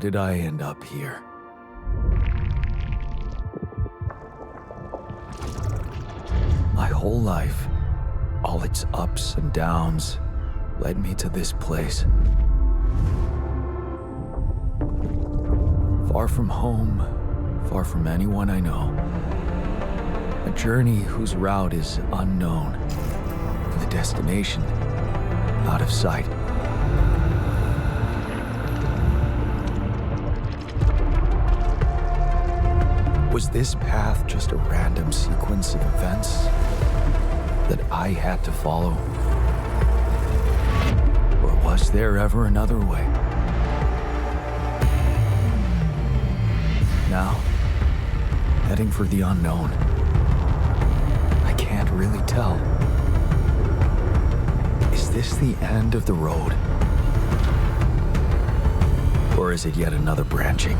did I end up here? My whole life, all its ups and downs, led me to this place. Far from home, far from anyone I know. A journey whose route is unknown, and the destination out of sight. Was this path just a random sequence of events that I had to follow? Or was there ever another way? Now, heading for the unknown. I can't really tell. Is this the end of the road? Or is it yet another branching?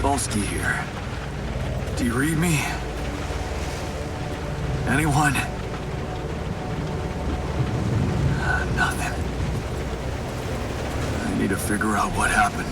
Dolski here. Do you read me? Anyone? Nothing. I need to figure out what happened.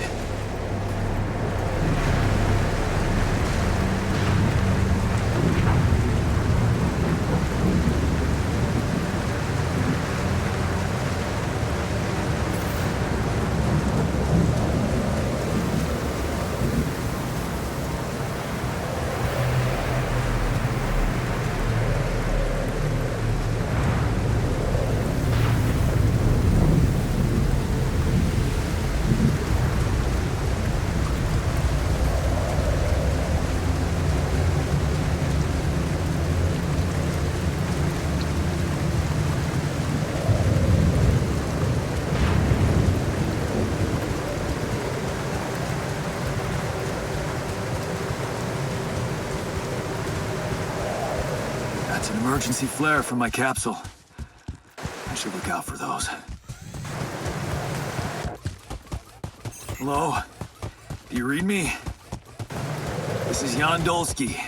That's an emergency flare from my capsule. I should look out for those. Hello? Do you read me? This is Jan Dolski.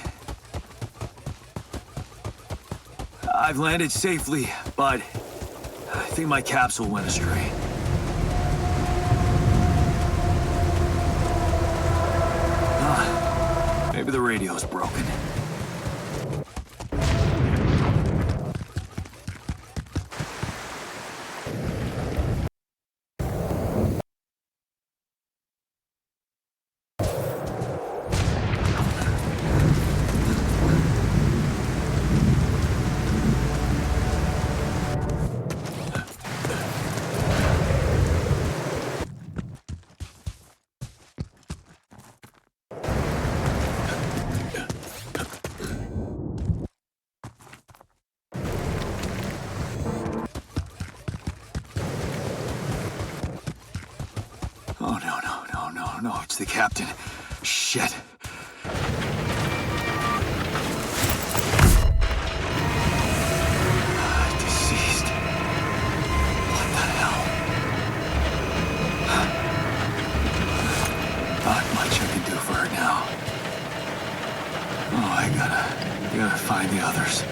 I've landed safely, but I think my capsule went astray. Maybe the radio's broken. Oh, no, it's the captain. Shit. Deceased. What the hell? Not much I can do for her now. Oh, I gotta find the others.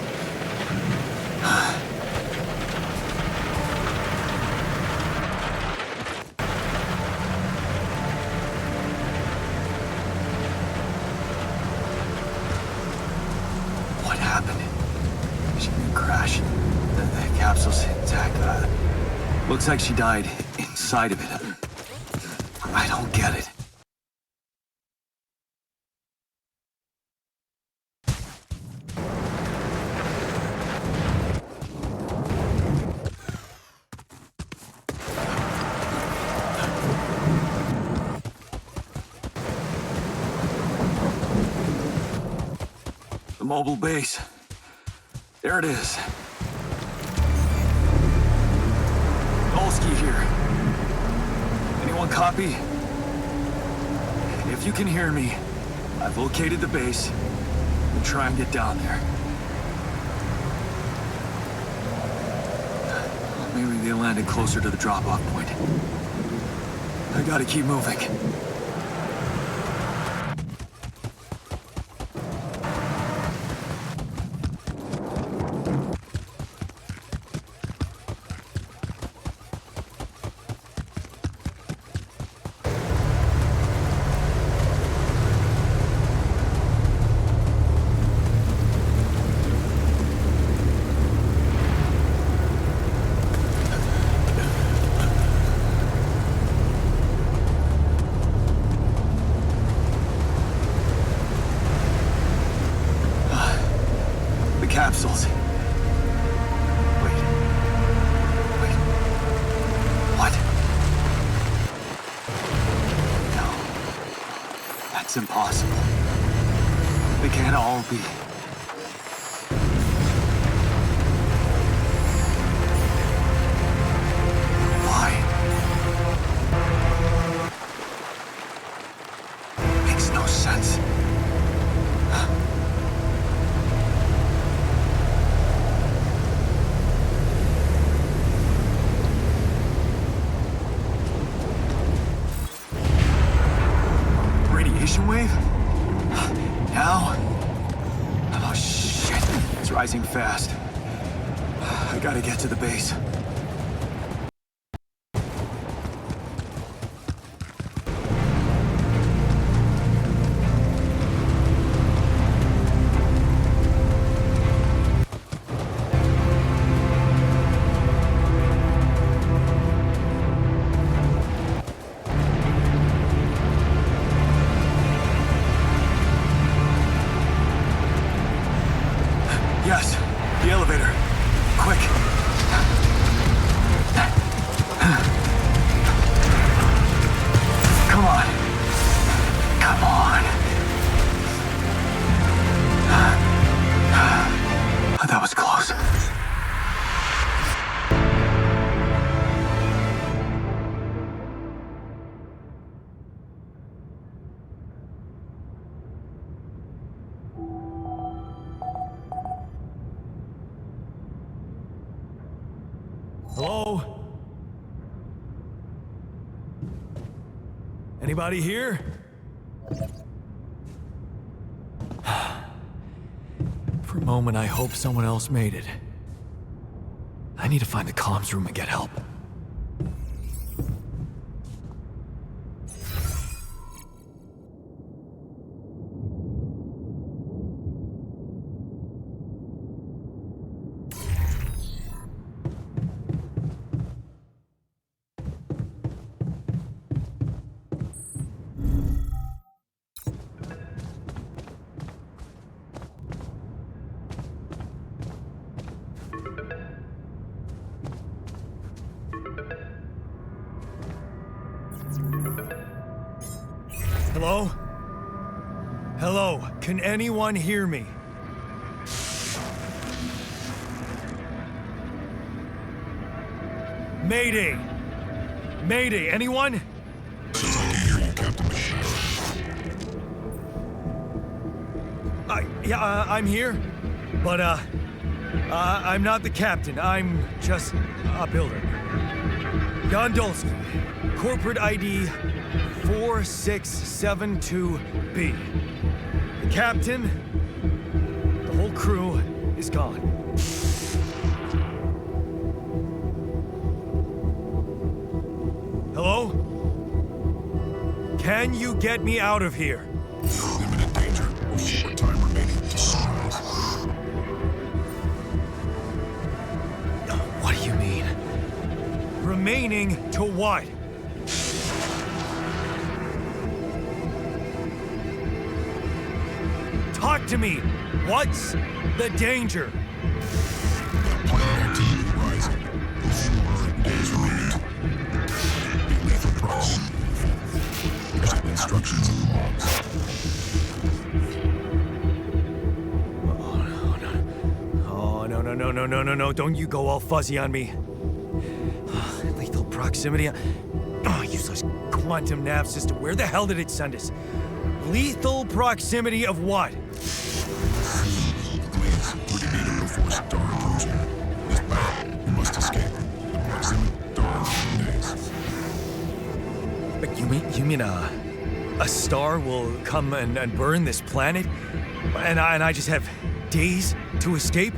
What happened? She didn't crash. The capsule's intact. Looks like she died inside of it. I don't get it. mobile base. There it is. Dolski here. Anyone copy? If you can hear me, I've located the base. We'll try and get down there. Maybe they landed closer to the drop-off point. I gotta keep moving. Capsules. Wait. What? No. That's impossible. They can't all be. Why? Makes no sense. Wave? Now? Oh shit, it's rising fast. I gotta get to the base. Yes, the elevator. Quick. Come on. Come on. That was close. Hello? Anybody here? For a moment, I hope someone else made it. I need to find the comms room and get help. Hello? Hello, can anyone hear me? Mayday! Mayday, anyone? Says I can hear you, Captain Machine. I'm here, but, I'm not the captain. I'm just a builder. Jan Dolski, corporate ID 4672B. The captain, the whole crew is gone. Hello? Can you get me out of here? You're in imminent danger. With short time remaining to sunrise. What do you mean? Remaining to what? Talk to me! What's the danger? Planet activity rising. With fewer days remaining. Be lethal proxy. There's instructions in the logs. No. Don't you go all fuzzy on me. Lethal proximity. Oh, useless quantum nav system. Where the hell did it send us? Lethal proximity of what? The blaze would be able to force star approaching. This battle, we must escape. Proximity star days. But you mean a star will come and burn this planet? And I just have days to escape?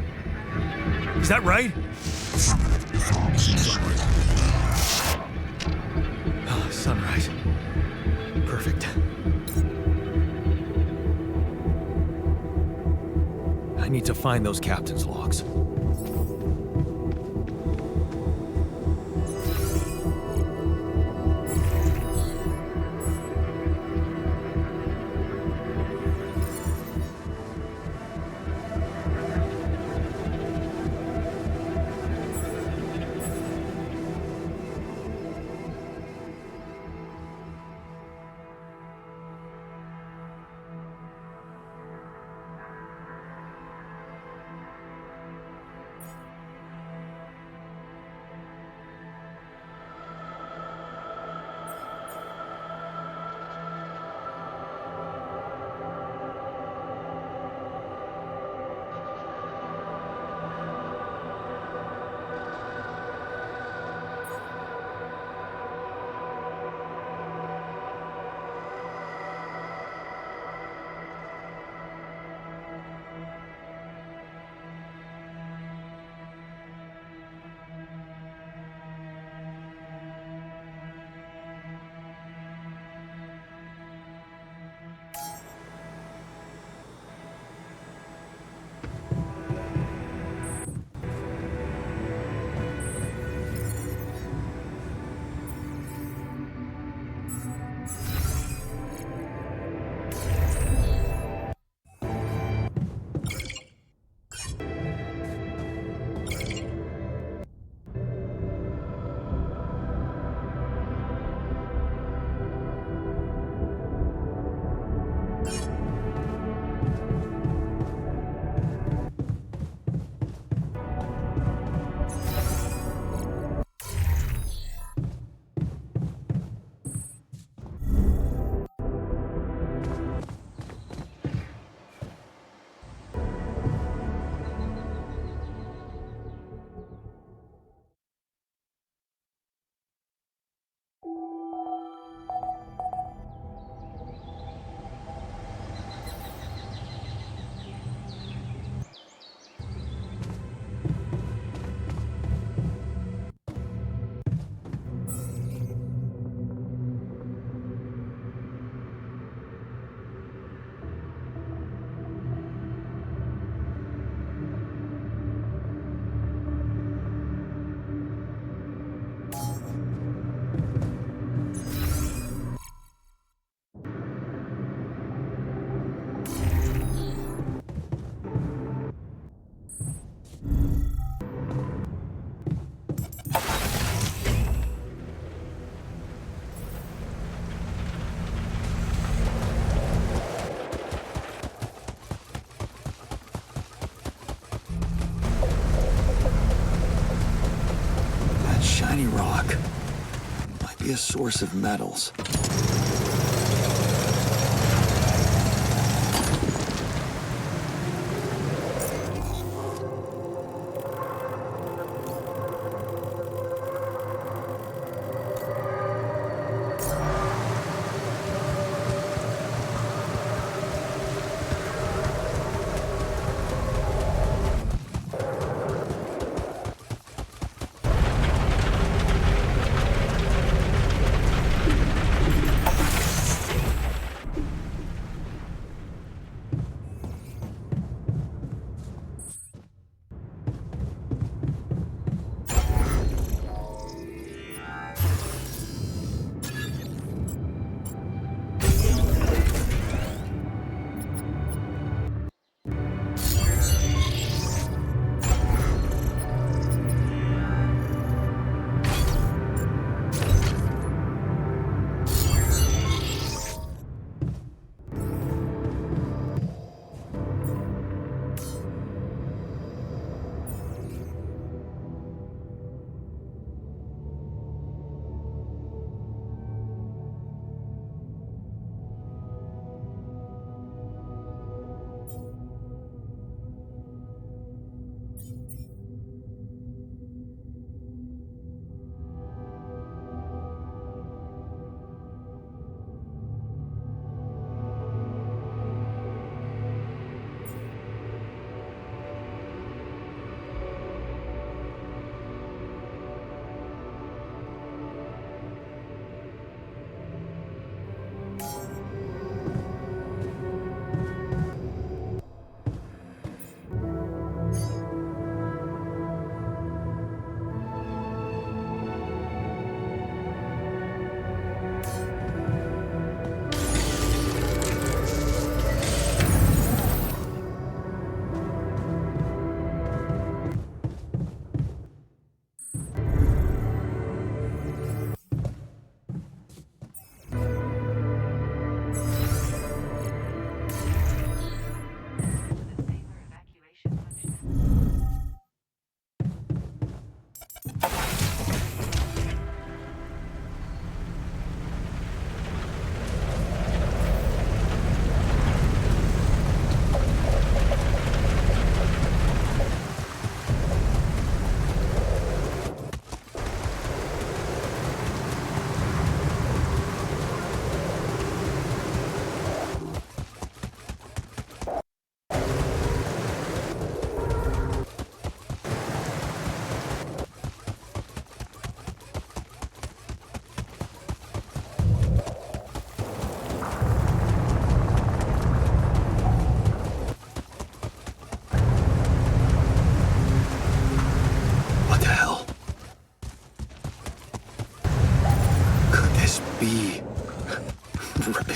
Is that right? Sunrise. Oh, sunrise. Perfect. I need to find those captain's logs. Shiny rock. Might be a source of metals.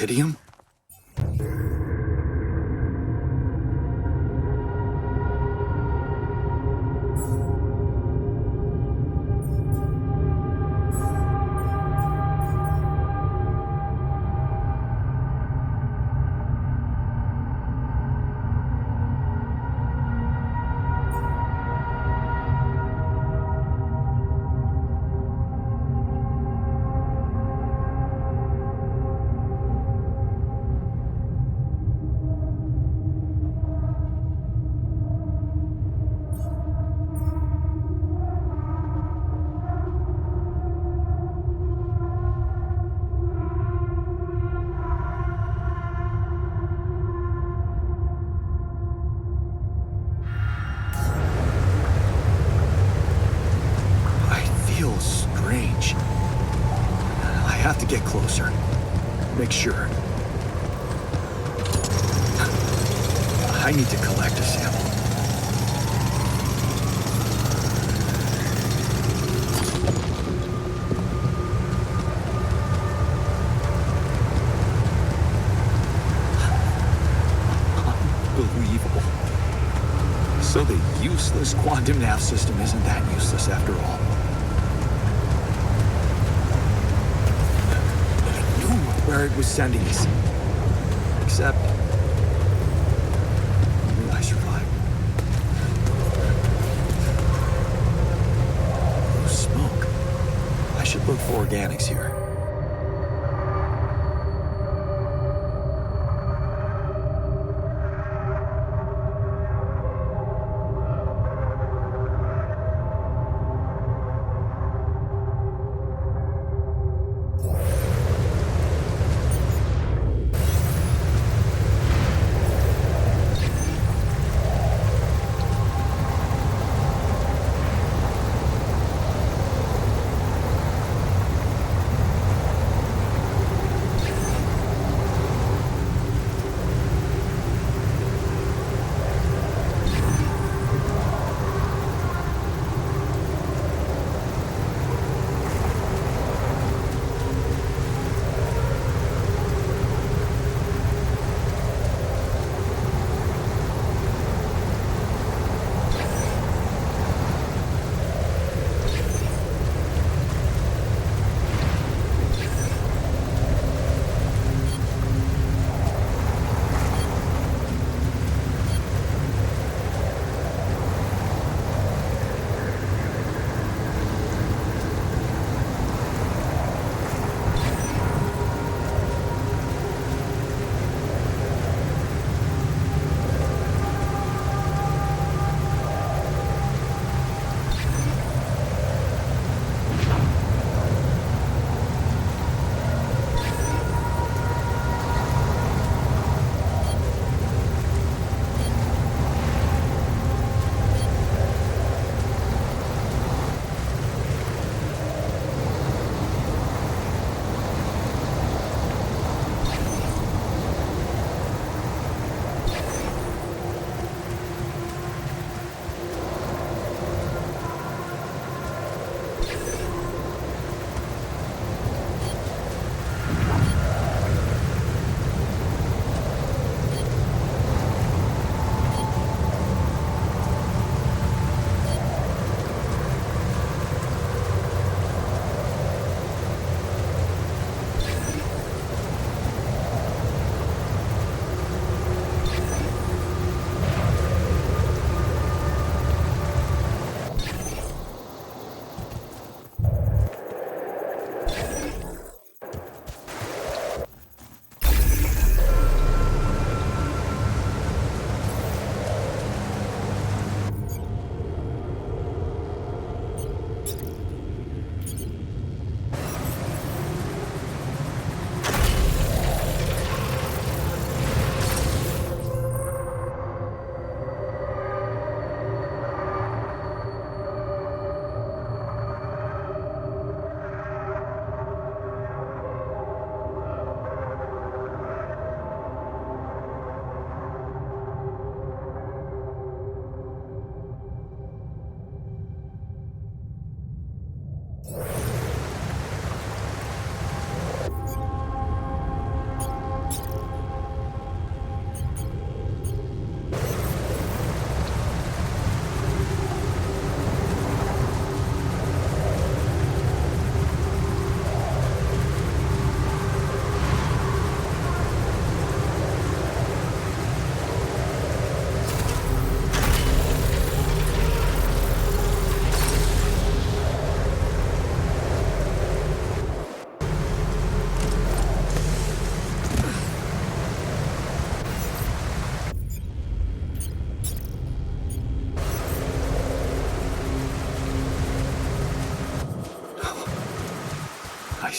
Rapidium? Strange. I have to get closer. Make sure. I need to collect a sample. Unbelievable. So the useless quantum nav system isn't that useless after all. Where it was sending us. Except... I survived. Oh, smoke. I should look for organics here.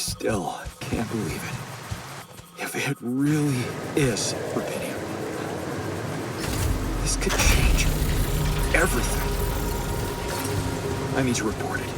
still can't believe it. If it really is Rapidium, this could change everything. I need to report it.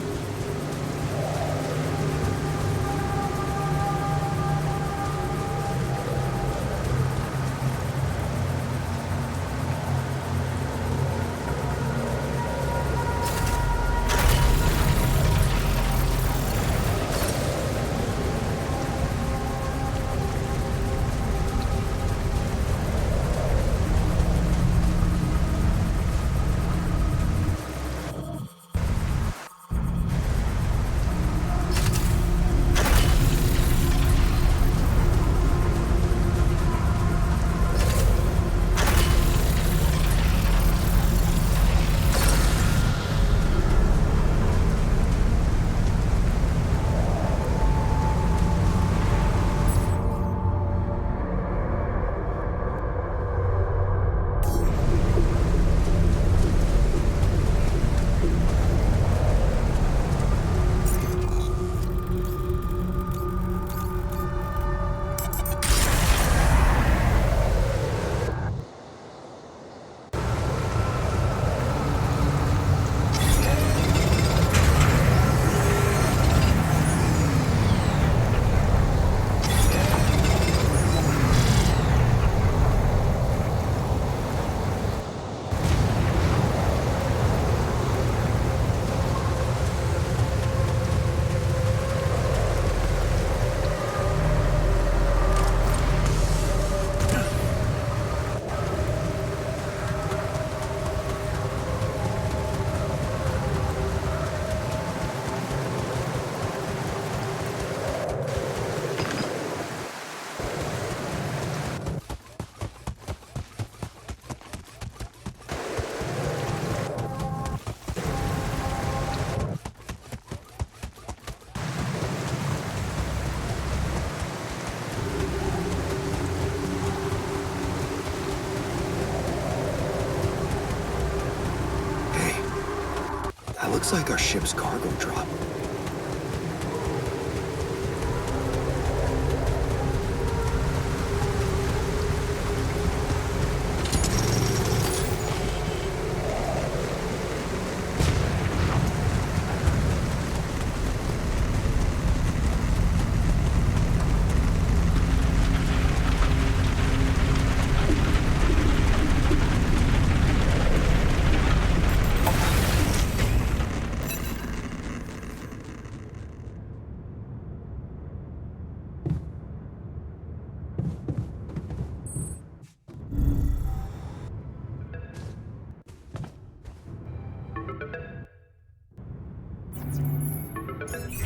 Looks like our ship's cargo drop.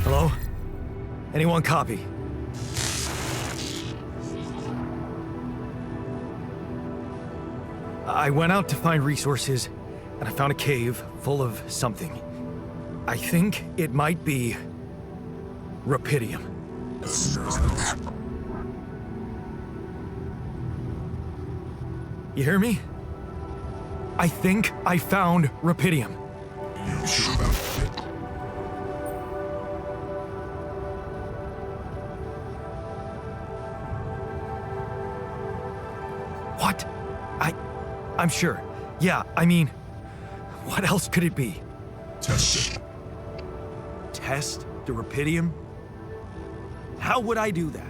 Hello? Anyone copy? I went out to find resources, and I found a cave full of something. I think it might be Rapidium. You hear me? I think I found Rapidium. You sure about it? What? I'm sure. Yeah, I mean, what else could it be? Test it. Test the Rapidium? How would I do that?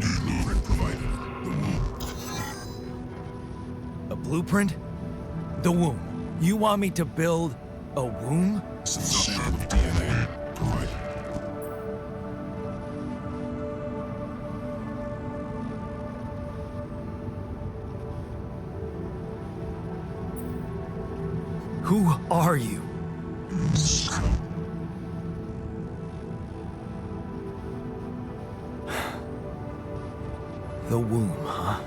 New blueprint provided. The womb. A blueprint? The womb. You want me to build a womb? Some sample of DNA provided. Who are you? The womb, huh?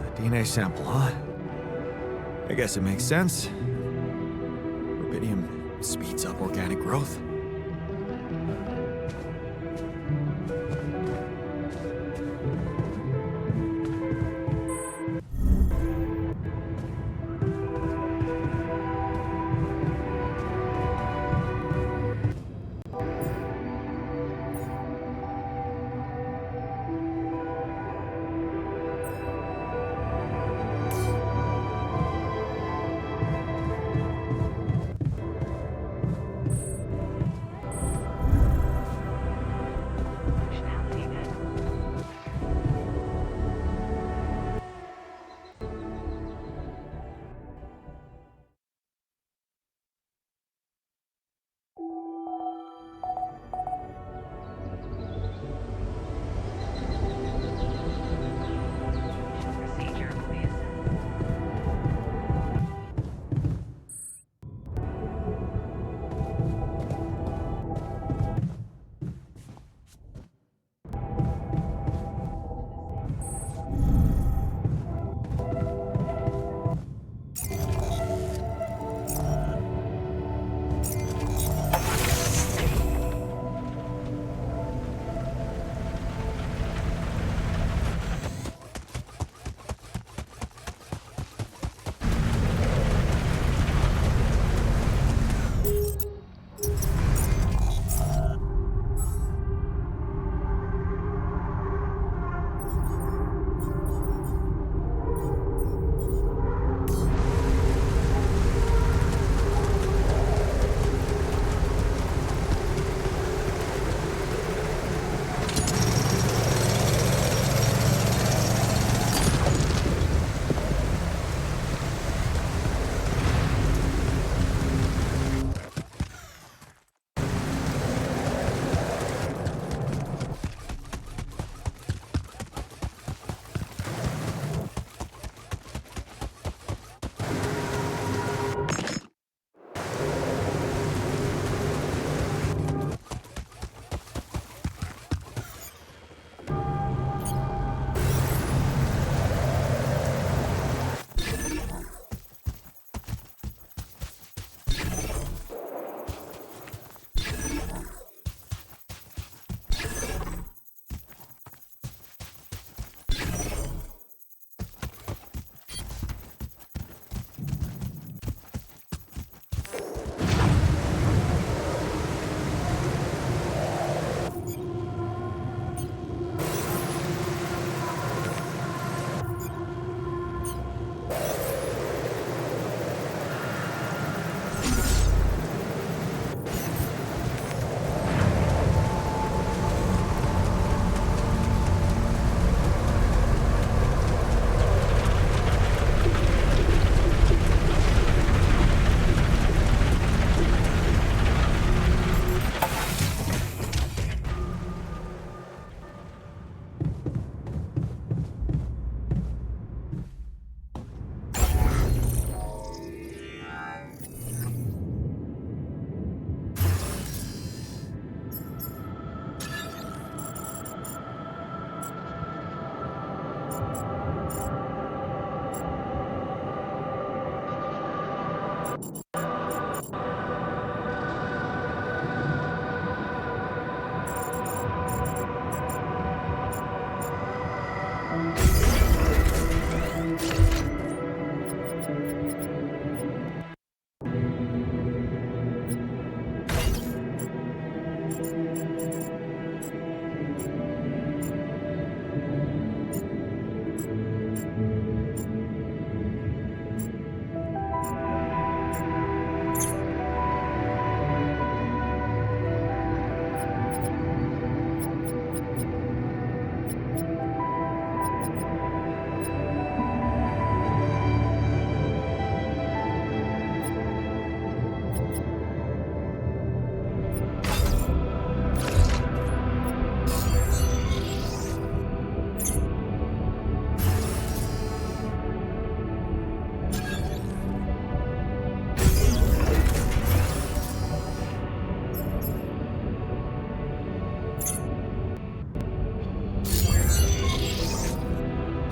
A DNA sample, huh? I guess it makes sense. Rapidium speeds up organic growth.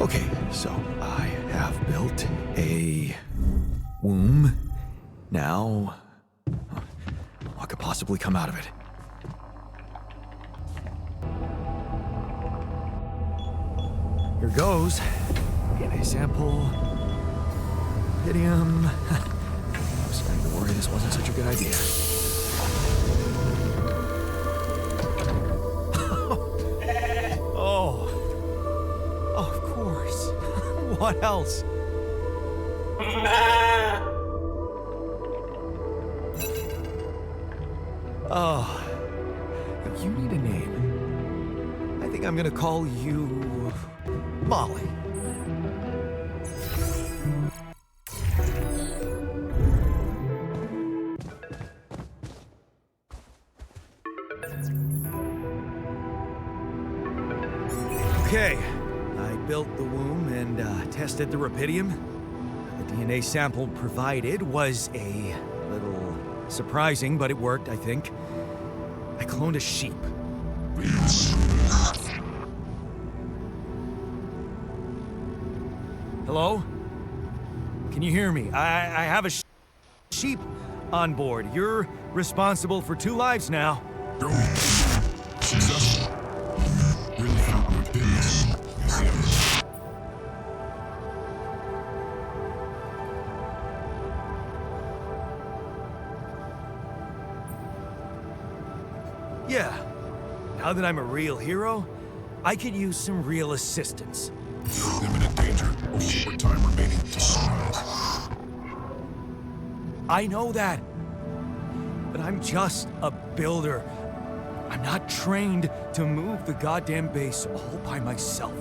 Okay, so I have built a womb. Now, what could possibly come out of it? Here goes. DNA sample. Rapidium. I was starting to worry this wasn't such a good idea. Oh. Oh, of course. What else? Oh. You need a name. I think I'm gonna call you Molly. Okay, I built the womb and tested the Rapidium. The DNA sample provided was a little surprising, but it worked, I think. I cloned a sheep. Hello? Can you hear me? I have a sheep on board. You're responsible for 2 lives now. Go. Successful. Really found my business. Yeah. Now that I'm a real hero, I could use some real assistance. You're in imminent danger. Only short time remaining to sunrise. I know that. But I'm just a builder. I'm not trained to move the goddamn base all by myself.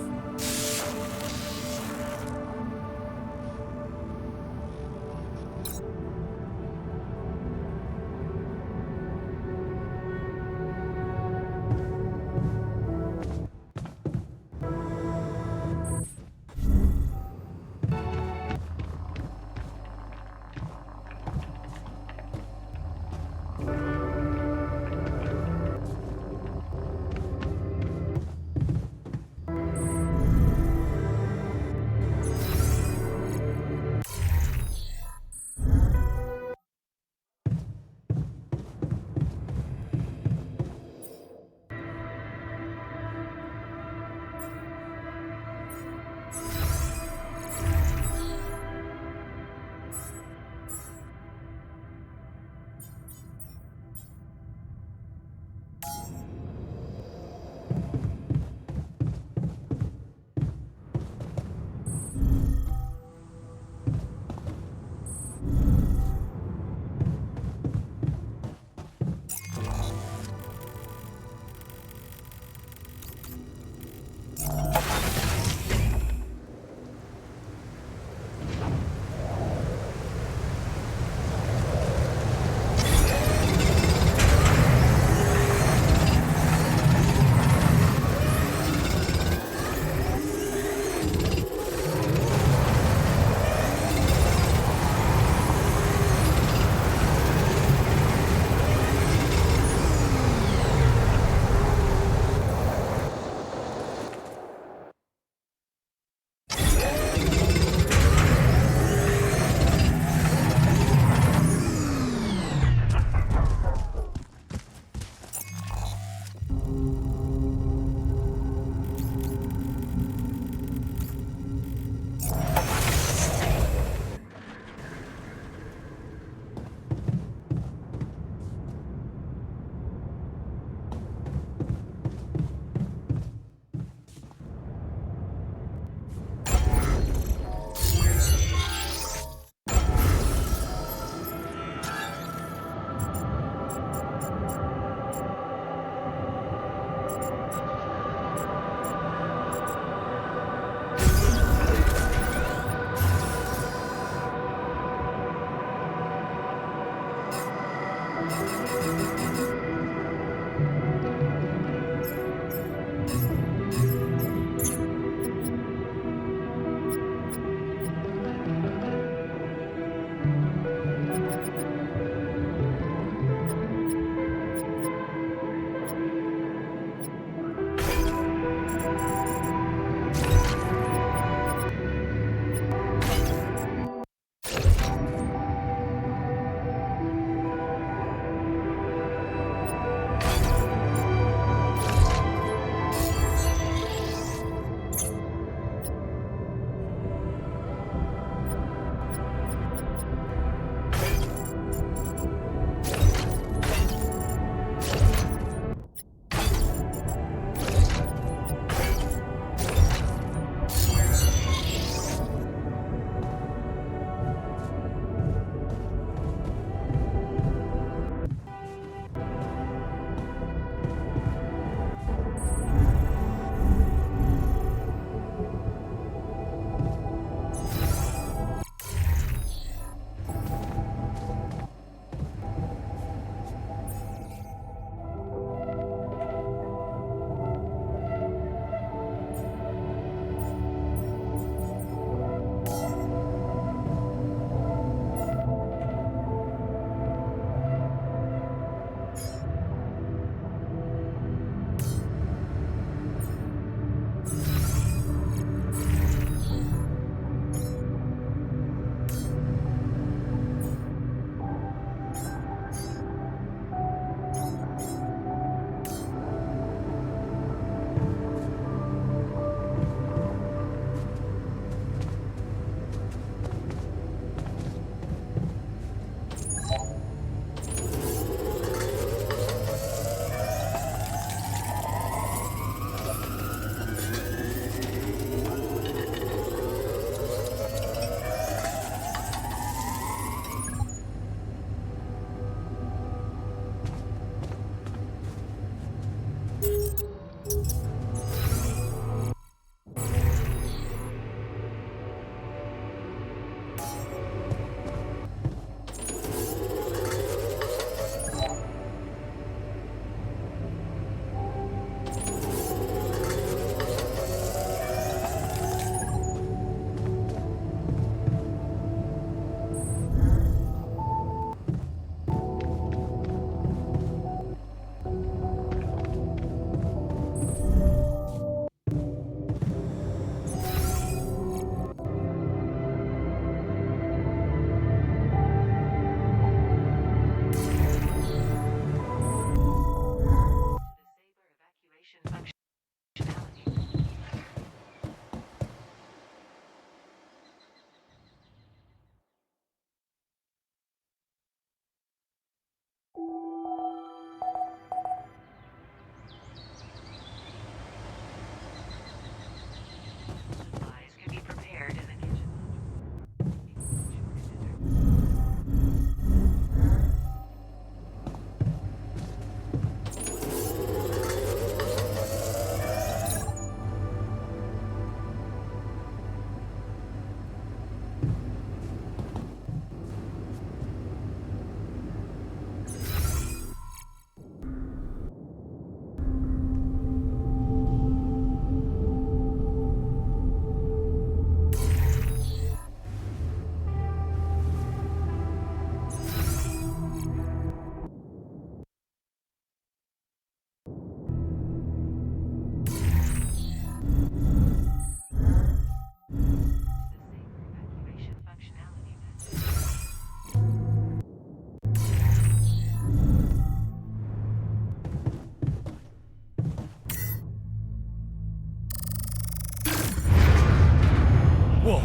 Whoa.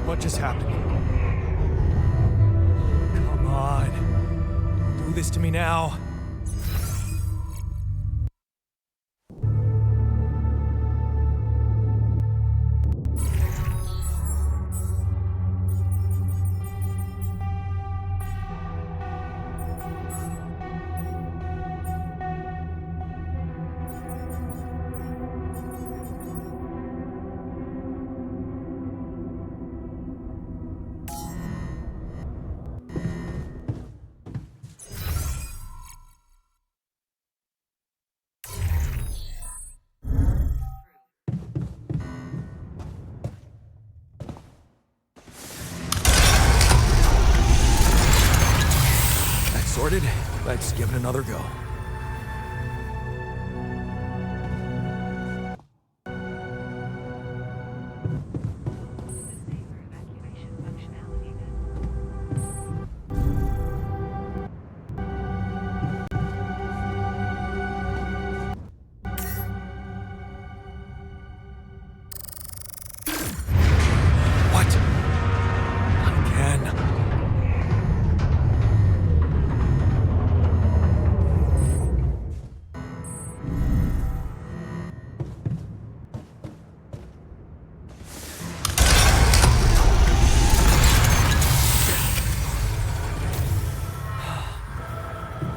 What just happened? Come on. Don't do this to me now. sorted. Let's give it another go.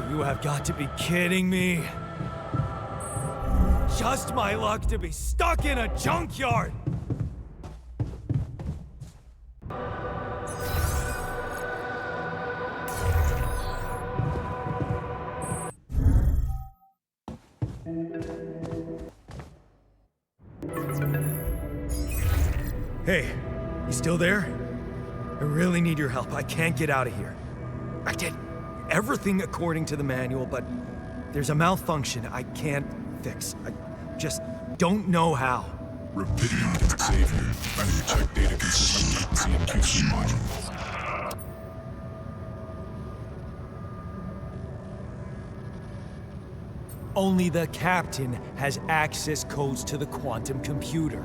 You have got to be kidding me. Just my luck to be stuck in a junkyard. Hey, you still there? I really need your help. I can't get out of here. I did everything according to the manual, but there's a malfunction I can't fix. I just don't know how. Rapidium can save you. Manually check data consistency and QC module. Only the captain has access codes to the quantum computer.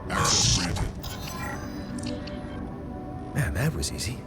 Access granted. Man, that was easy.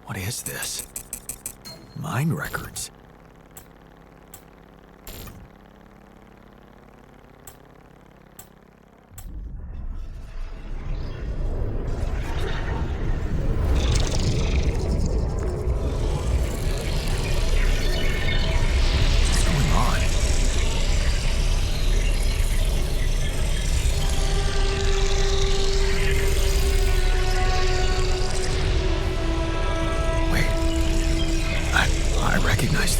What is this? Mine records. What's going on? I recognize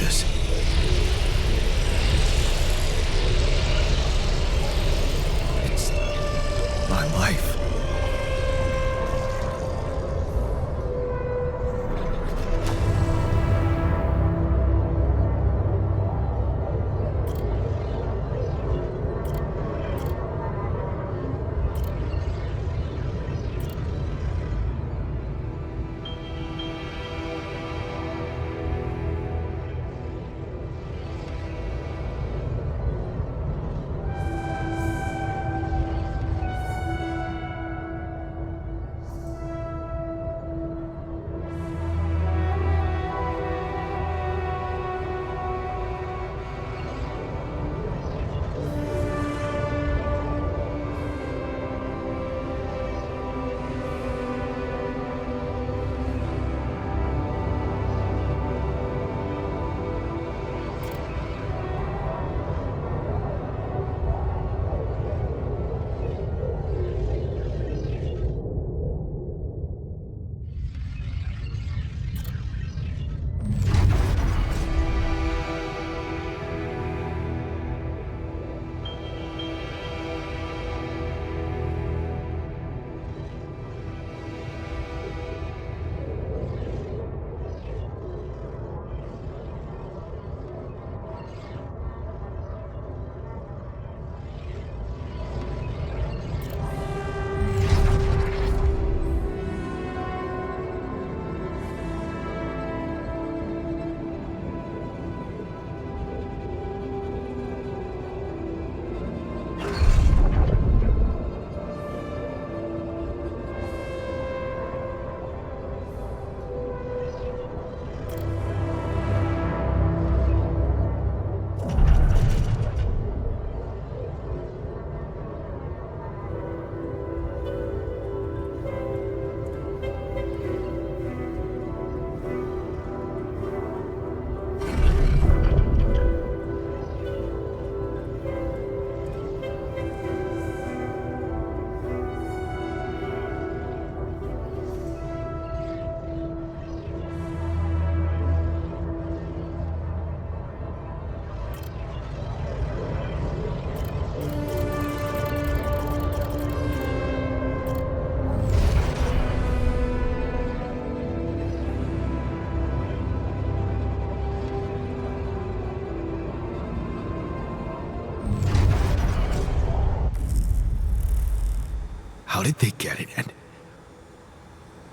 How did they get it, and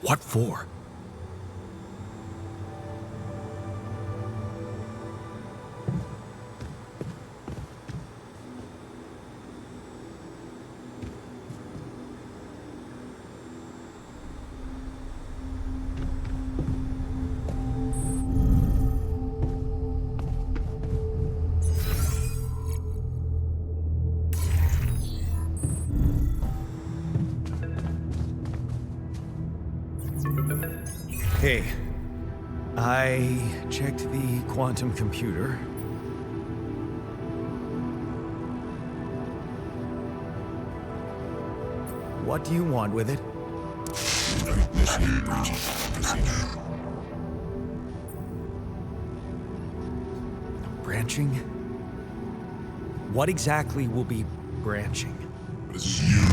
what for? Hey, I checked the quantum computer. What do you want with it? Initiate breaching procedure. Branching? What exactly will be branching? This is you.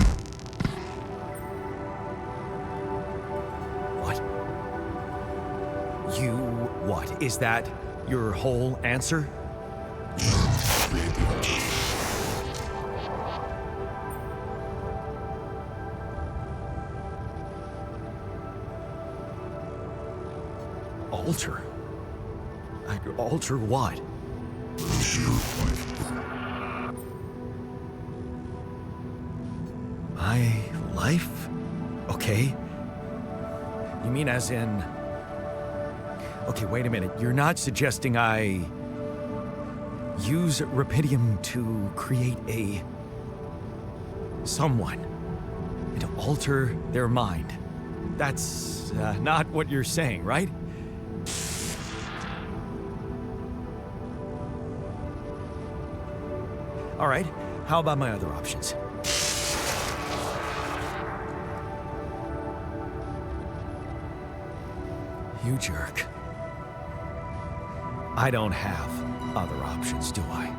What? You what? Is that your whole answer? Create the alter. Alter? Alter what? Produce your life. My life? Okay. You mean as in... Okay, wait a minute. You're not suggesting I use Rapidium to create a... someone, and to alter their mind. That's not what you're saying, right? All right, how about my other options? You jerk. I don't have other options, do I?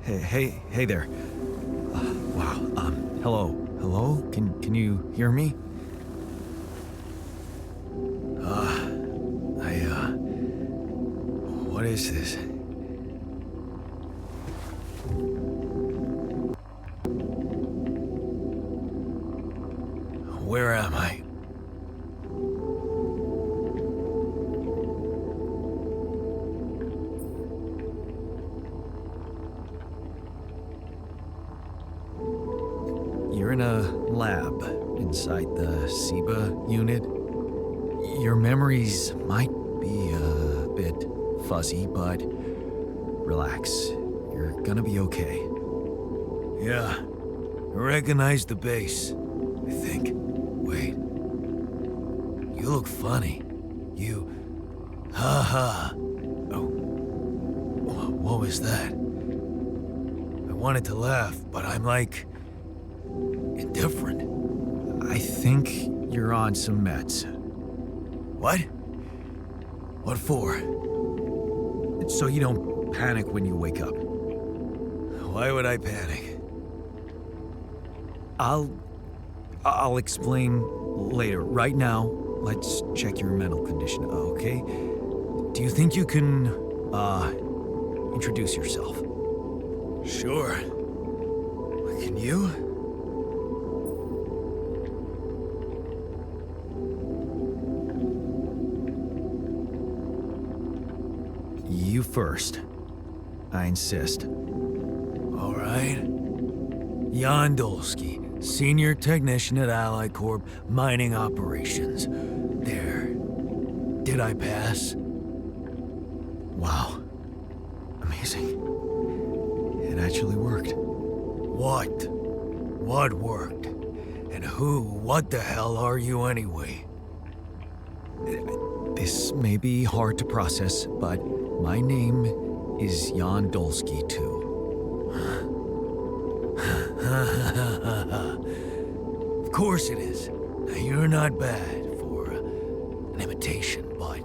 Hey there. Wow, hello? Can you hear me? What is this? Where am I? You're in a lab inside the SIBA unit. Your memories might be a bit fuzzy, but relax. You're gonna be okay. Yeah, I recognize the base, I think. Wait. You look funny. You... Ha. Oh. What was that? I wanted to laugh, but I'm like... indifferent. I think you're on some meds. What? What for? So you don't panic when you wake up. Why would I panic? I'll explain later. Right now, let's check your mental condition, okay? Do you think you can, introduce yourself? Sure. Can you? You first. I insist. All right. Jan Dolski, Senior Technician at Ally Corp, Mining Operations. There. Did I pass? Wow. Amazing. It actually worked. What? What worked? And what the hell are you anyway? This may be hard to process, but my name is Jan Dolski, too. Of course it is. Now, you're not bad for an imitation, but...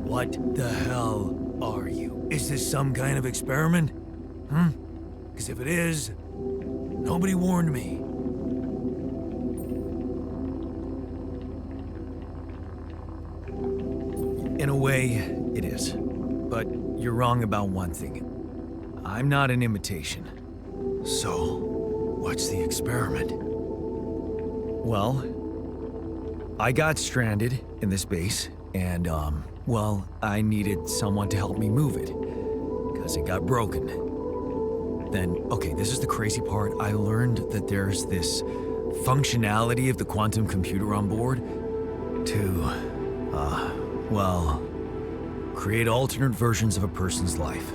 what the hell are you? Is this some kind of experiment? Because if it is, nobody warned me. In a way, it is. But you're wrong about one thing. I'm not an imitation. So, what's the experiment? Well, I got stranded in this base, and, well, I needed someone to help me move it, because it got broken. Then, okay, this is the crazy part. I learned that there's this functionality of the quantum computer on board to, well, create alternate versions of a person's life.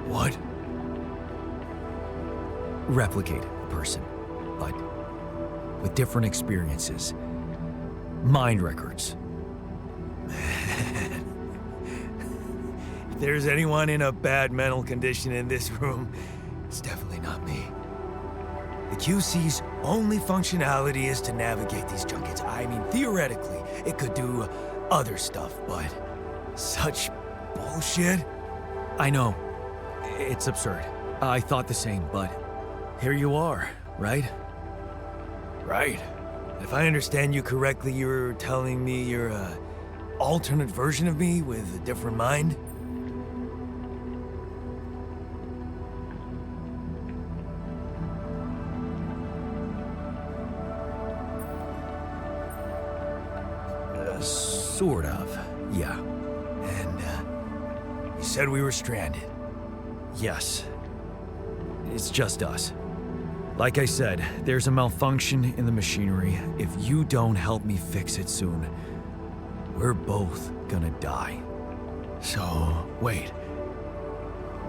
What? Replicate a person, but with different experiences. Mind records. Man. If there's anyone in a bad mental condition in this room, it's definitely not me. The QC's only functionality is to navigate these junkets. I mean, theoretically, it could do other stuff, but such bullshit? I know. It's absurd. I thought the same, but here you are, right? Right. If I understand you correctly, you're telling me you're an alternate version of me with a different mind? Sort of, yeah. And, you said we were stranded. Yes. It's just us. Like I said, there's a malfunction in the machinery. If you don't help me fix it soon, we're both gonna die. So, wait.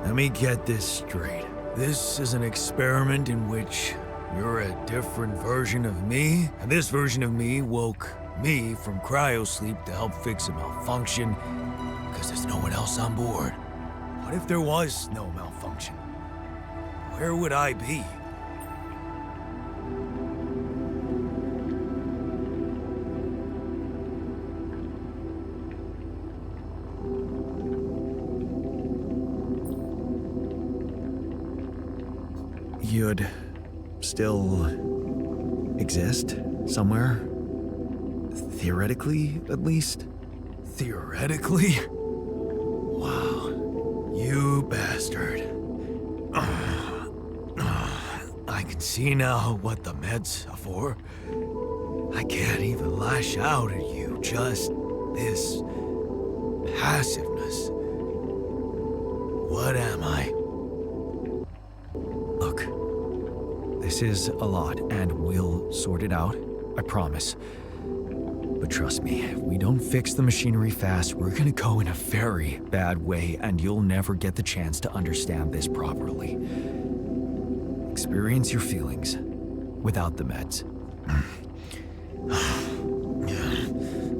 Let me get this straight. This is an experiment in which you're a different version of me, and this version of me woke me from cryosleep to help fix a malfunction because there's no one else on board. What if there was no malfunction? Where would I be? you'd still exist somewhere? Theoretically, at least? Theoretically? Wow. You bastard. I can see now what the meds are for. I can't even lash out at you, just this passiveness. What am I? Look, this is a lot, and we'll sort it out, I promise. But trust me, if we don't fix the machinery fast, we're gonna go in a very bad way, and you'll never get the chance to understand this properly. Experience your feelings without the meds.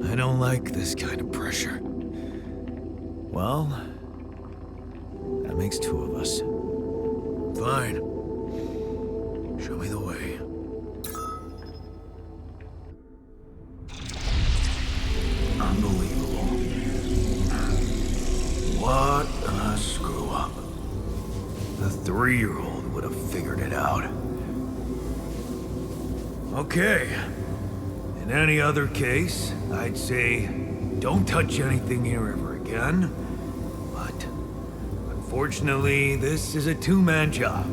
I don't like this kind of pressure. Well, that makes two of us. Fine. Show me the way. Unbelievable. What a screw up. The 3-year-old would have figured it out. Okay. In any other case, I'd say don't touch anything here ever again. But unfortunately, this is a two-man job.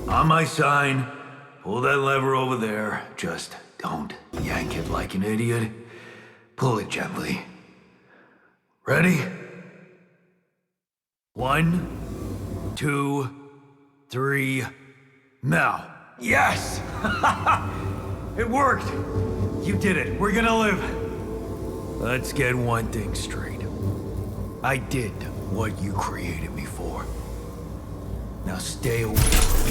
On my sign, pull that lever over there. Just don't yank it like an idiot. Pull it gently. Ready? 1, 2, 3, now. Yes! It worked! You did it. We're gonna live. Let's get one thing straight. I did what you created me for. Now stay away from me.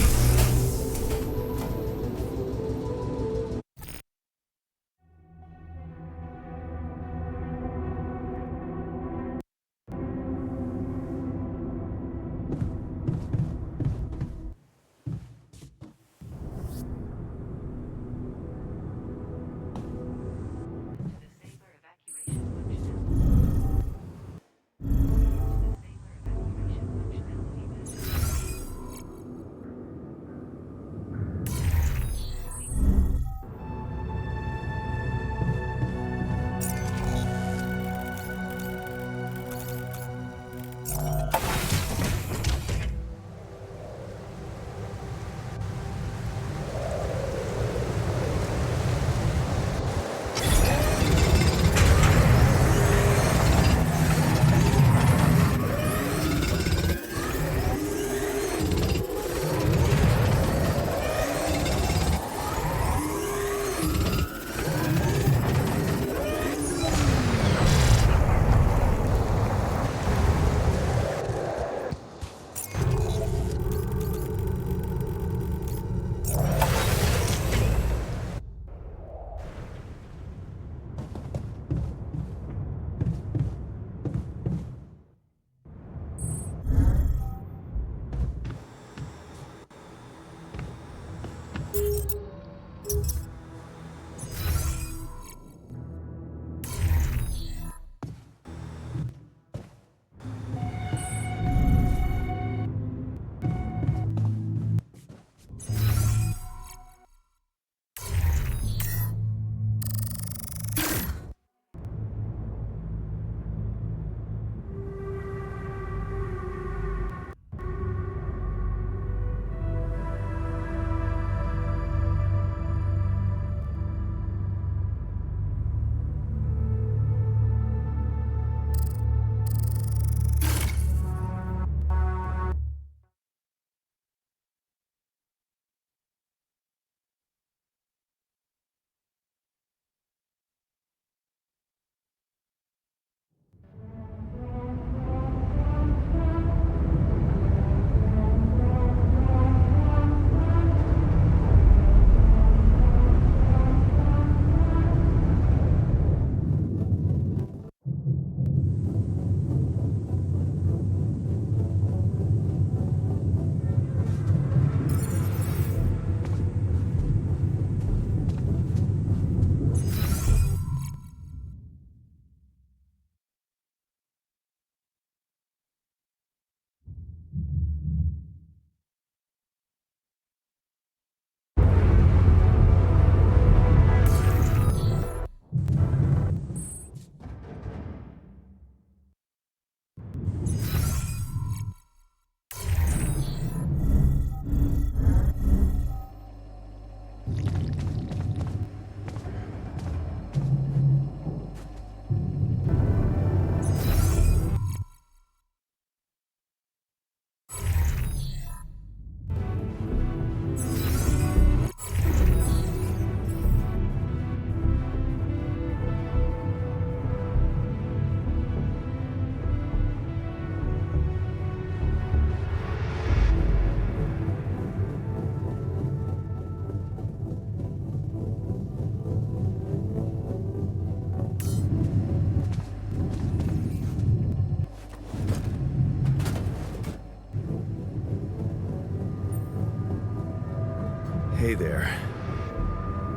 Stay there.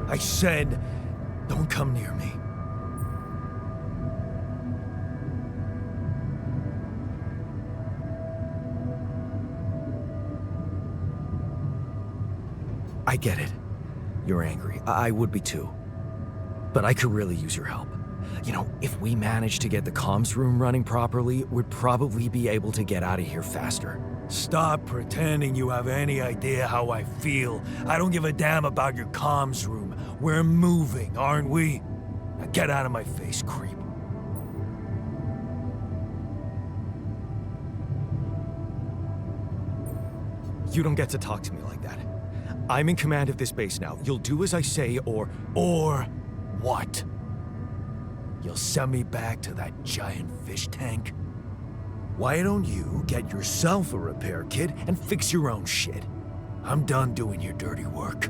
I said, don't come near me. I get it. You're angry. I would be too. But I could really use your help. You know, if we manage to get the comms room running properly, we'd probably be able to get out of here faster. Stop pretending you have any idea how I feel. I don't give a damn about your comms room. We're moving, aren't we? Now get out of my face, creep. You don't get to talk to me like that. I'm in command of this base now. You'll do as I say, or what? You'll send me back to that giant fish tank? Why don't you get yourself a repair kit and fix your own shit? I'm done doing your dirty work.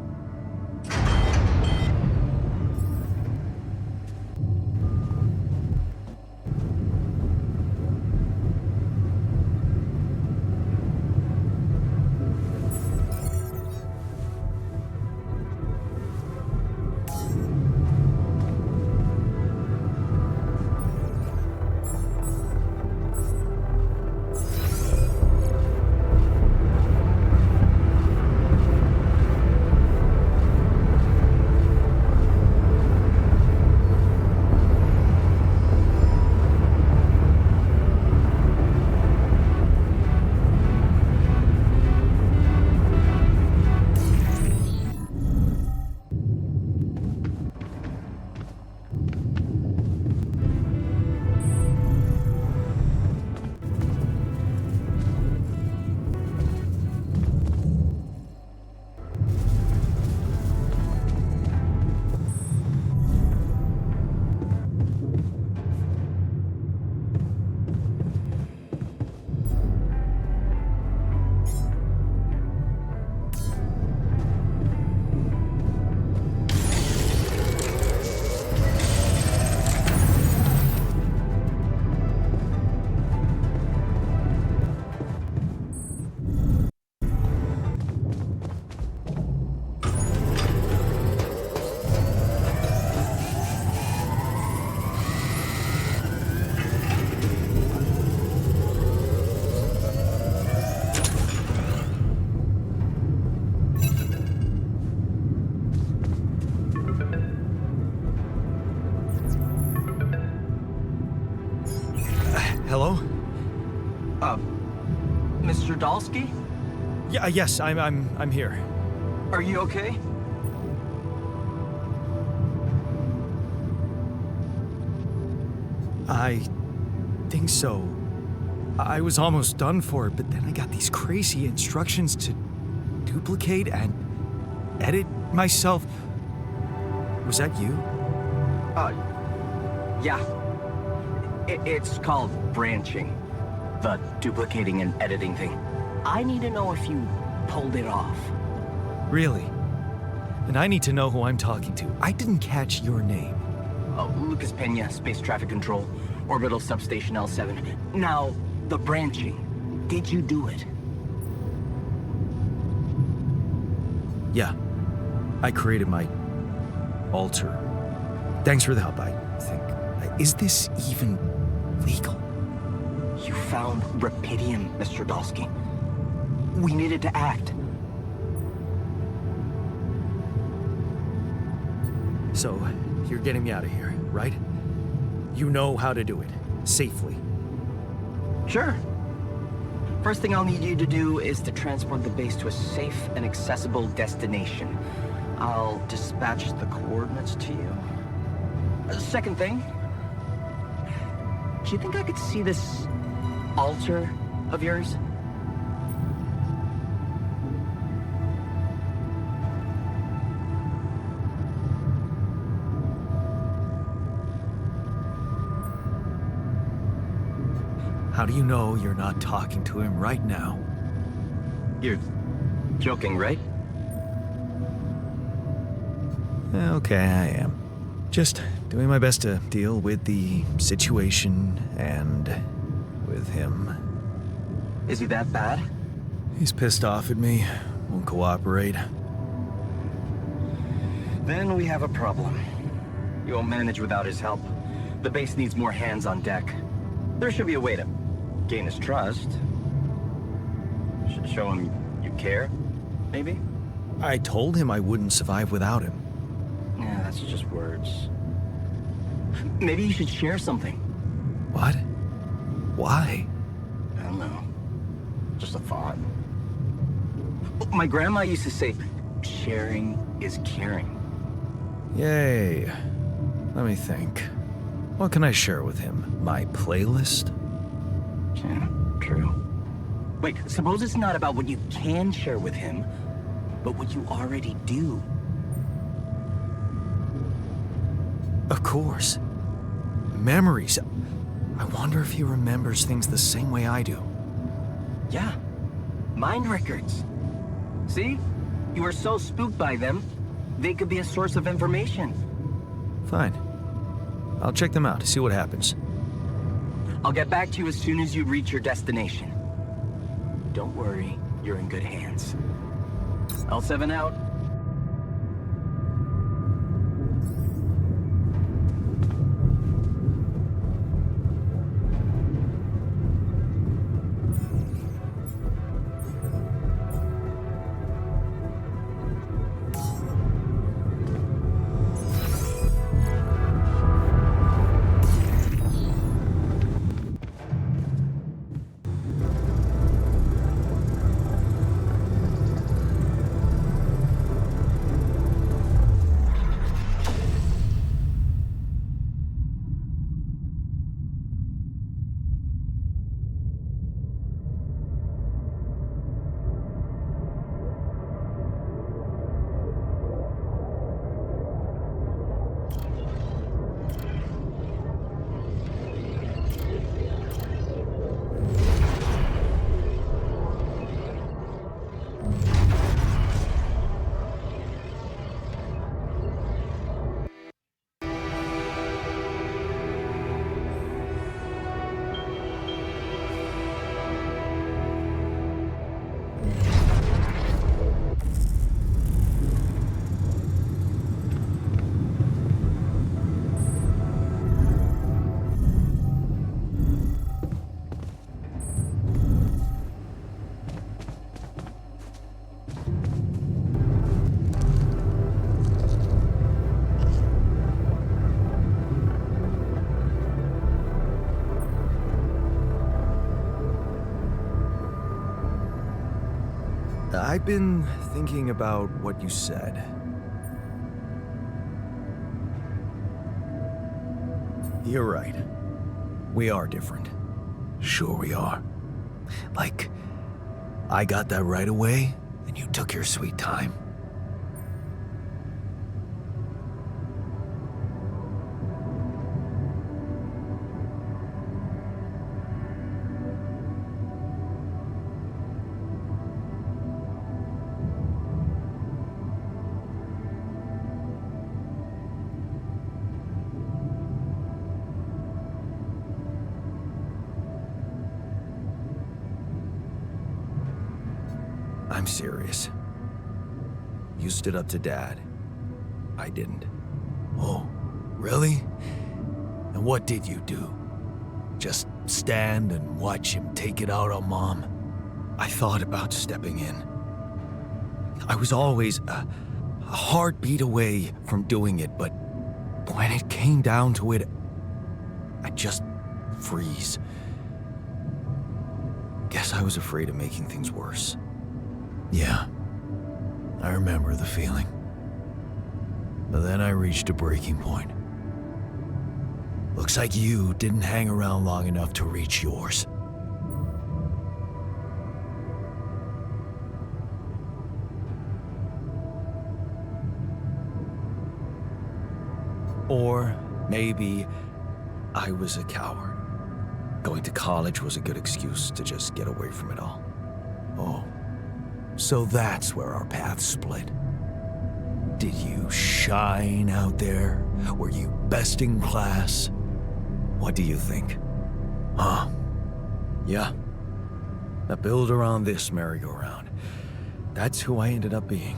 Hello? Mr. Dolski? Yeah, yes, I'm here. Are you okay? I think so. I was almost done for it, but then I got these crazy instructions to duplicate and edit myself. Was that you? Yeah. It's called branching. The duplicating and editing thing. I need to know if you pulled it off. Really? And I need to know who I'm talking to. I didn't catch your name. Lucas Pena, Space Traffic Control, Orbital Substation L7. Now, the branching. Did you do it? Yeah. I created my alter. Thanks for the help, I think. Is this even legal? You found Rapidium, Mr. Dolski. We needed to act. So, you're getting me out of here, right? You know how to do it. Safely. Sure. First thing I'll need you to do is to transport the base to a safe and accessible destination. I'll dispatch the coordinates to you. Second thing, do you think I could see this altar of yours? How do you know you're not talking to him right now? You're joking, right? Okay, I am. Just doing my best to deal with the situation and with him. Is he that bad? He's pissed off at me, won't cooperate. Then we have a problem. You won't manage without his help. The base needs more hands on deck. There should be a way to gain his trust. Show him you care, maybe? I told him I wouldn't survive without him. Yeah, that's just words. Maybe you should share something. What? Why? I don't know. Just a thought. My grandma used to say, sharing is caring. Yay. Let me think. What can I share with him? My playlist? Yeah, true. Wait, suppose it's not about what you can share with him, but what you already do. Of course. Memories. I wonder if he remembers things the same way I do. Yeah. Mind records. See? You are so spooked by them, they could be a source of information. Fine. I'll check them out to see what happens. I'll get back to you as soon as you reach your destination. Don't worry, you're in good hands. L7 out. I've been thinking about what you said. You're right. We are different. Sure we are. Like, I got that right away, and you took your sweet time. I'm serious. You stood up to Dad. I didn't. Oh, really? And what did you do? Just stand and watch him take it out on Mom? I thought about stepping in. I was always a heartbeat away from doing it, but when it came down to it, I'd just freeze. Guess I was afraid of making things worse. Yeah, I remember the feeling. But then I reached a breaking point. Looks like you didn't hang around long enough to reach yours. Or maybe I was a coward. Going to college was a good excuse to just get away from it all. Oh. So that's where our paths split. Did you shine out there? Were you best in class? What do you think? Huh? Yeah. I build around this merry-go-round. That's who I ended up being.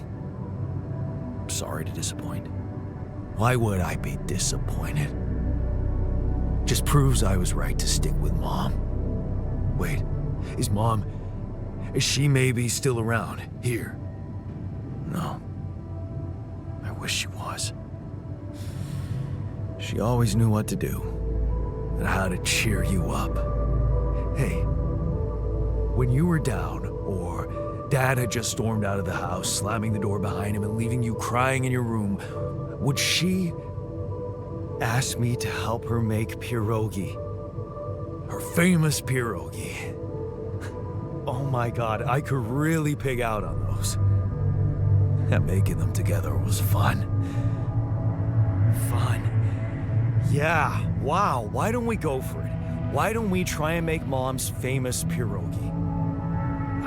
sorry to disappoint. Why would I be disappointed? Just proves I was right to stick with Mom. Wait, is she maybe still around, here? No. I wish she was. She always knew what to do, and how to cheer you up. Hey, when you were down, or Dad had just stormed out of the house, slamming the door behind him and leaving you crying in your room, would she ask me to help her make pierogi? Her famous pierogi. Oh my God, I could really pig out on those. And making them together was fun. Fun. Yeah, wow, why don't we go for it? Why don't we try and make Mom's famous pierogi?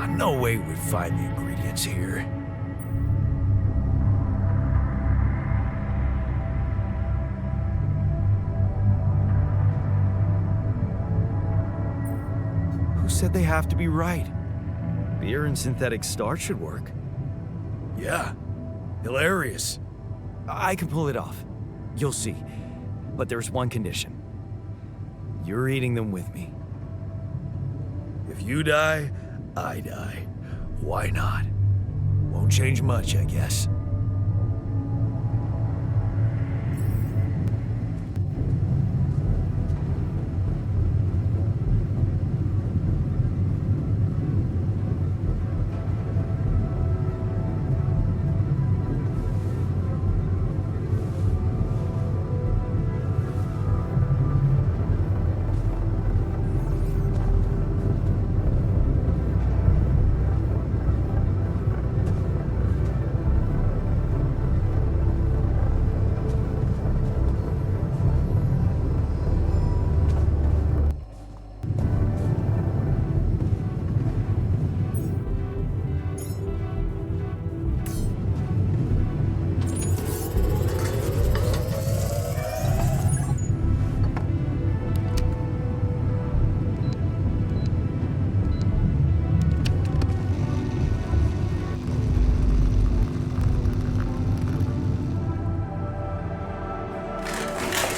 No way we'd find the ingredients here. Who said they have to be right? Beer and synthetic starch should work. Yeah, hilarious. I can pull it off. You'll see. But there's one condition. You're eating them with me. If you die, I die. Why not? Won't change much, I guess.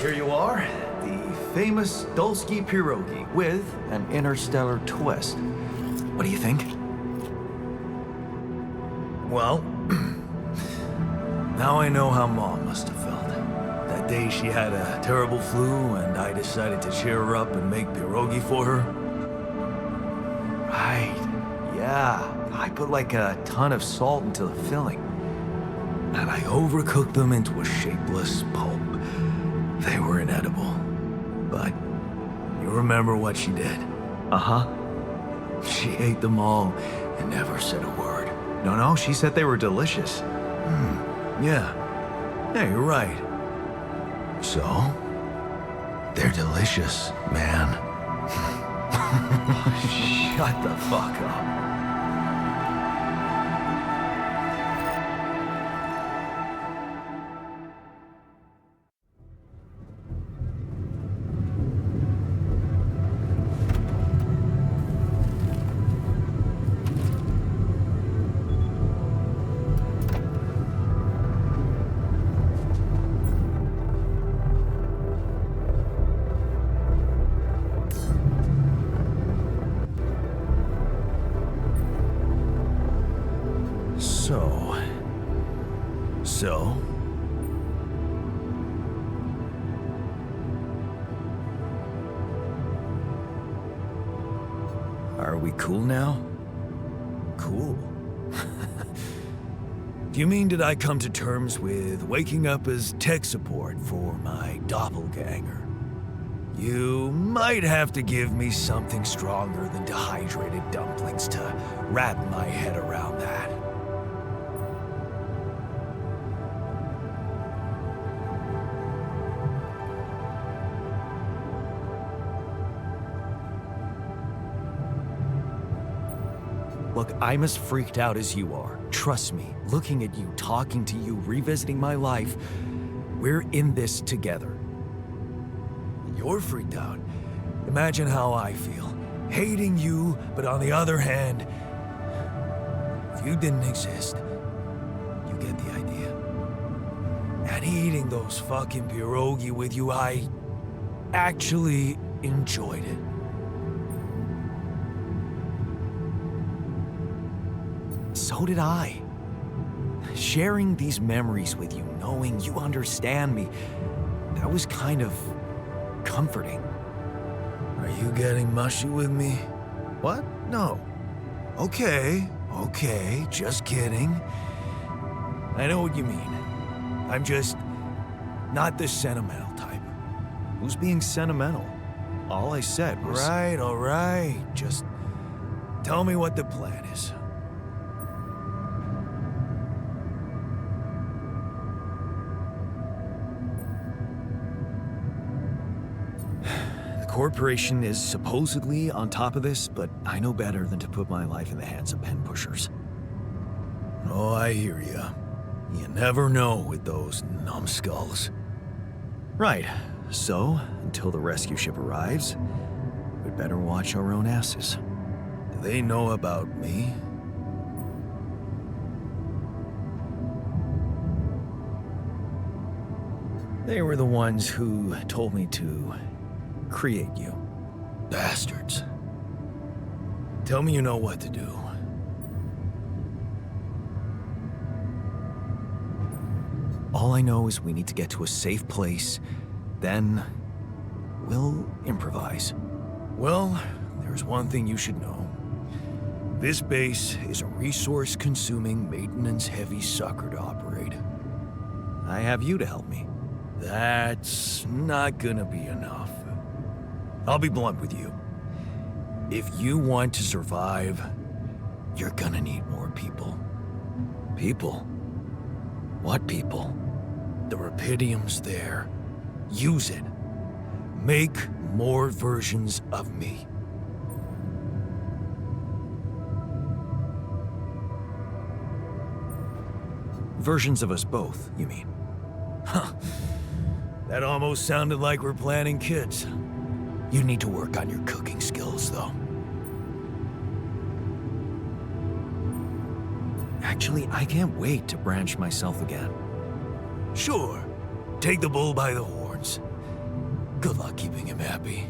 Here you are, the famous Dolski pierogi with an interstellar twist. What do you think? Well, now I know how Mom must have felt. That day she had a terrible flu and I decided to cheer her up and make pierogi for her. Right, yeah. I put like a ton of salt into the filling. And I overcooked them into a shapeless pulp. They were inedible. But you remember what she did? Uh-huh. She ate them all and never said a word. No, she said they were delicious. Yeah. Yeah, you're right. So, they're delicious, man. Shut the fuck up. So? Are we cool now? Cool. Do you mean did I come to terms with waking up as tech support for my doppelganger? You might have to give me something stronger than dehydrated dumplings to wrap my head around that. Look, I'm as freaked out as you are. Trust me, looking at you, talking to you, revisiting my life, we're in this together. You're freaked out. Imagine how I feel. Hating you, but on the other hand, if you didn't exist, you get the idea. And eating those fucking pierogi with you, I actually enjoyed it. So did I. Sharing these memories with you, knowing you understand me, that was kind of comforting. Are you getting mushy with me? What? No. Okay, just kidding. I know what you mean. I'm just not the sentimental type. Who's being sentimental? All I said was... All right. Just tell me what the plan is. The corporation is supposedly on top of this, but I know better than to put my life in the hands of pen pushers. Oh, I hear ya. You never know with those numbskulls. Right. So, until the rescue ship arrives, we'd better watch our own asses. Do they know about me? They were the ones who told me to create you. Bastards. Tell me you know what to do. All I know is we need to get to a safe place, then we'll improvise. Well, there's one thing you should know. This base is a resource-consuming, maintenance-heavy sucker to operate. I have you to help me. That's not gonna be enough. I'll be blunt with you. If you want to survive, you're gonna need more people. People? What people? The Rapidium's there. Use it. Make more versions of me. Versions of us both, you mean? Huh. That almost sounded like we're planning kids. You need to work on your cooking skills, though. Actually, I can't wait to branch myself again. Sure. Take the bull by the horns. Good luck keeping him happy.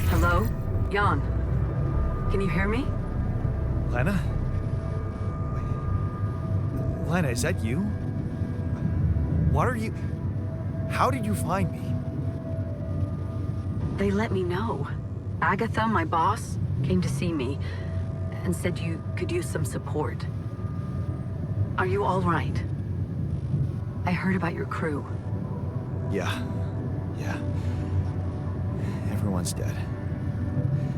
Hello? Jan? Can you hear me? Lena? Lena, is that you? What are you... How did you find me? They let me know. Agatha, my boss, came to see me and said you could use some support. Are you all right? I heard about your crew. Yeah. Everyone's dead.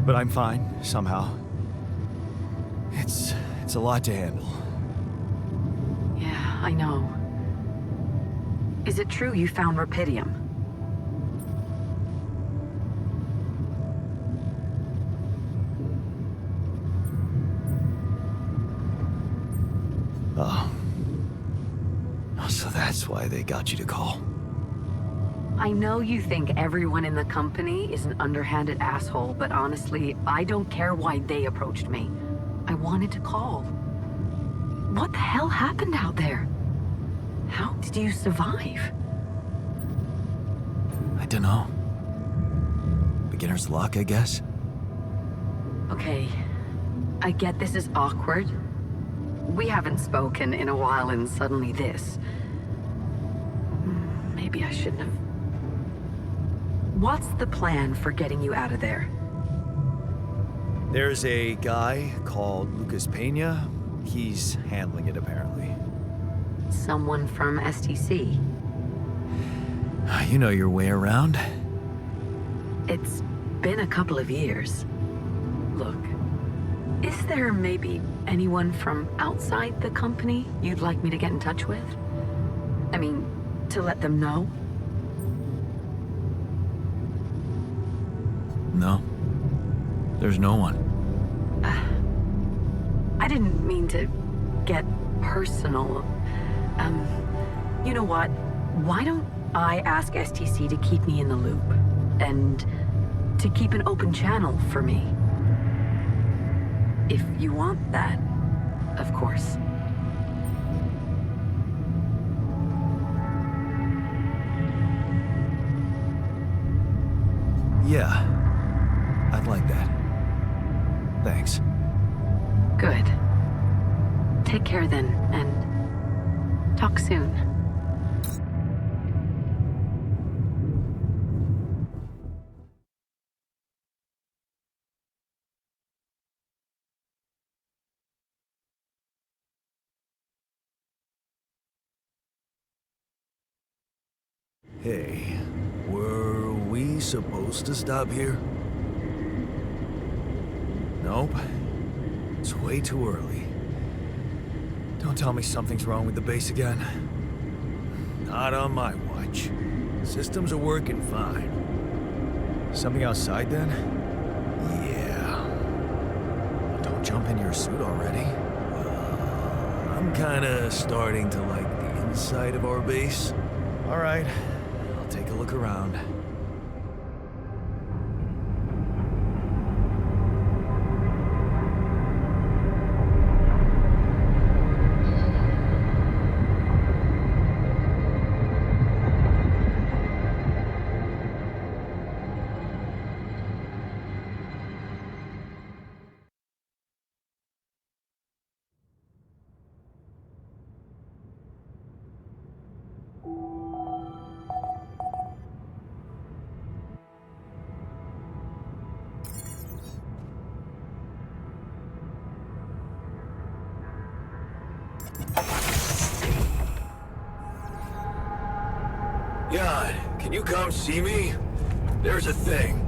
But I'm fine, somehow. It's a lot to handle. Yeah, I know. Is it true you found Rapidium? Oh. So that's why they got you to call. I know you think everyone in the company is an underhanded asshole, but honestly, I don't care why they approached me. I wanted to call. What the hell happened out there? How did you survive? I don't know. Beginner's luck, I guess. Okay, I get this is awkward. We haven't spoken in a while and suddenly this. Maybe I shouldn't have. What's the plan for getting you out of there? There's a guy called Lucas Pena. He's handling it, apparently. Someone from STC? You know your way around. It's been a couple of years. Look, is there maybe anyone from outside the company you'd like me to get in touch with? I mean, to let them know? No. There's no one. I didn't mean to get personal. You know what? Why don't I ask STC to keep me in the loop? And to keep an open channel for me? If you want that, of course. Yeah, I'd like that. Thanks. Good. Take care then, and talk soon. Hey, were we supposed to stop here? Nope. It's way too early. Don't tell me something's wrong with the base again. Not on my watch. Systems are working fine. Something outside then? Yeah. Don't jump in your suit already. I'm kinda starting to like the inside of our base. All right. I'll take a look around. Jan, can you come see me? There's a thing.